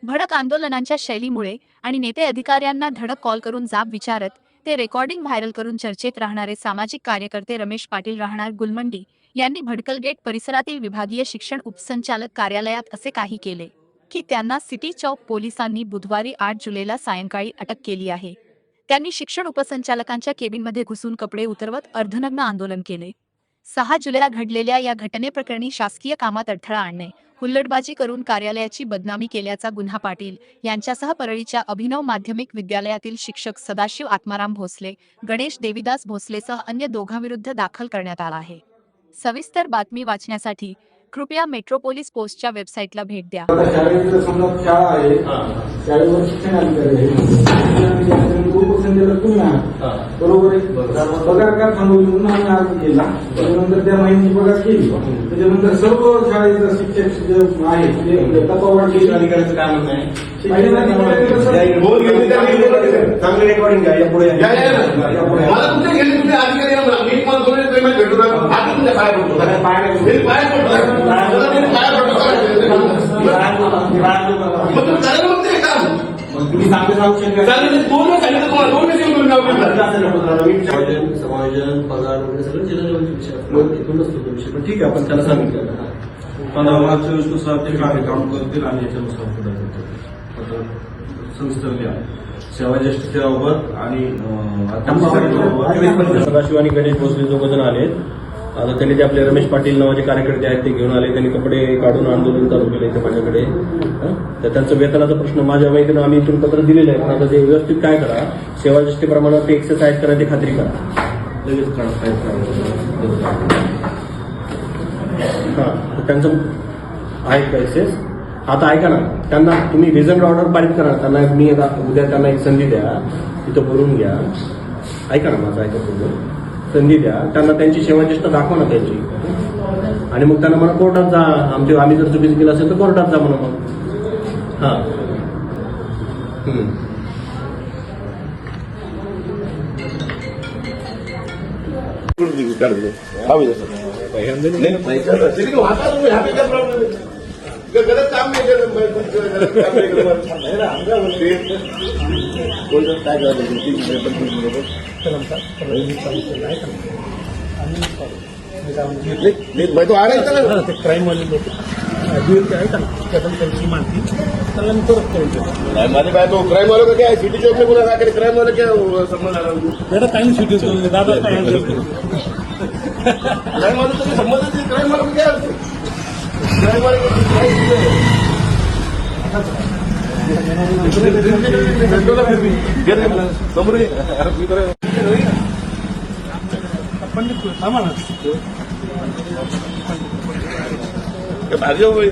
भडक आंदोलनांच्या शैलीमुळे आणि नेते अधिकाऱ्यांना धडक कॉल करून जाब विचारत ते रेकॉर्डिंग व्हायरल करून चर्चेत राहणारे सामाजिक कार्यकर्ते रमेश पाटील राहणार गुलमंडी यांनी भडकल गेट परिसरातील विभागीय शिक्षण उपसंचालक कार्यालयात असे काही केले की त्यांना सिटी चौक पोलिसांनी बुधवारी 8 जुलैला सायंकाळी अटक केली आहे। त्यांनी शिक्षण उपसंचालकांच्या केबिनमध्ये घुसून कपडे उतरवत अर्धनग्न आंदोलन केले। 6 जुलैला घडलेल्या या घटनेप्रकरणी शासकीय कामात अडथळा आणणे, हुल्लडबाजी करून कार्यालयाची बदनामी केल्याचा गुन्हा पाटील यांच्यासह परळीच्या अभिनव माध्यमिक विद्यालयातील शिक्षक सदाशिव आत्माराम भोसले, गणेश देवीदास भोसलेसह अन्य दोघांविरुद्ध दाखल करण्यात आला आहे। सविस्तर बातमी वाचण्यासाठी कृपया मेट्रोपोलिस पोस्टच्या वेबसाईटला भेट द्या। शाळेवर शिक्षण अधिकारी बरोबर आहे। पगार का थांबवली म्हणून आम्ही अर्ज केला, त्यानंतर त्या महिन्याची पगार केली, त्याच्यानंतर सर्व शाळेचं शिक्षक जे आहे ते तपावड केली। अधिकाऱ्याचं काम नाही, चांगले रेकॉर्डिंग घ्या यापुढे मला तुमच्या गेले तुमचे अधिकारी मी तुम्हाला दोन पेमेंट भेटू नका आता तुमच्या पाया पडतो पाया पडतो तुम्ही चांगले सांगू शकता समायोजन पगार वगैरे सगळं जिल्हा लेवलचे विषय इथून नसतो तो विषय, पण ठीक आहे आपण त्याला सांगितलं 15 मार्चनुसार ते काम करतील आणि याच्यानुसार पुढे संस्थेला सेवा ज्येष्ठ सेवावर आणि सदाशिव आणि गणेश भोसले दोघ जण आले। आता त्यांनी ते आपले रमेश पाटील नावाचे कार्यकर्ते आहेत ते घेऊन आले, त्यांनी कपडे काढून आंदोलन चालू केलं इथे माझ्याकडे। तर त्यांचं वेतनाचा प्रश्न माझ्या माहितीनं आम्ही इथून पत्र दिलेलं आहे, पण आता ते व्यवस्थित काय करा, सेवा ज्येष्ठ प्रमाणात ते एक्सरसाइज करायची खात्री करा, लगेच तर त्यांचं आहे केसेस। आता ऐका ना, त्यांना तुम्ही रिझल्ट ऑर्डर पारित करा, त्यांना मी उद्या त्यांना एक संधी द्या, तिथं बोलून घ्या। ऐका ना माझं, ऐका पूर्ण संधी द्या त्यांना, त्यांची सेवा ज्येष्ठ दाखवा ना त्यांची, आणि मग त्यांना म्हणा कोर्टात जा, आम्ही जर चुकीचं केलं असेल तर कोर्टात जा म्हणा मग। हा गलत काम नाही करत तो आ रहा है क्राईम वाले लोक अभिवृत्ती आहेत ना त्याबद्दल त्यांची माहिती त्याला मी परत करेन। हमारे भाई तो क्राइम वालों का क्या है, सिटी चौक में बोला था कि क्राइम वाले क्या संबंध आ रहा है बेटा काही नाही सिटी दादा काय क्राइम वालों तो संबंध है, क्राइम वालों को क्या क्राइम वाले पंडित थांबा ना भाग जाओ भाई।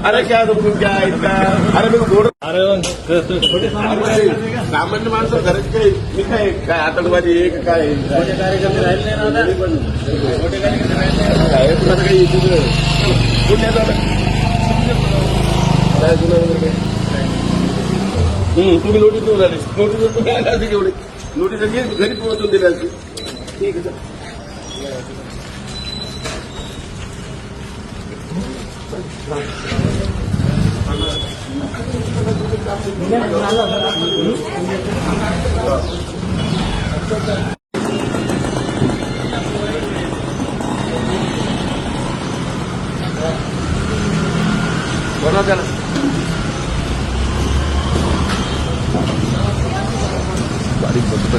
अरे क्या तुम क्या इतना, अरे मेरे को बोर्ड अरे सामान्य माणसं घरात काही मी काय काय आतंकवादी आहे का काय कार्यक्रम राहिले नाही काय तुला काही पुण्यात काय तुला वगैरे तुम्ही नोटीस देऊन झाली, नोटीस तुम्ही आला एवढी नोटीस घरी पोहोचून दिली असती, ठीक आहे बना त्याला बारीक बघतो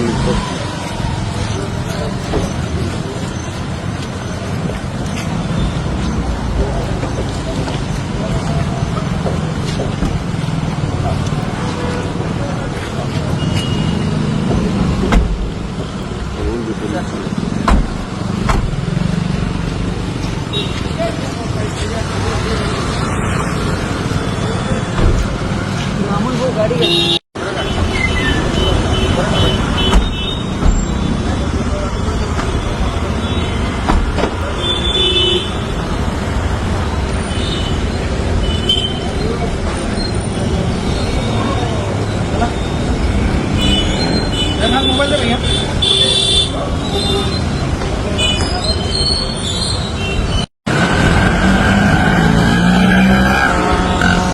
गाडी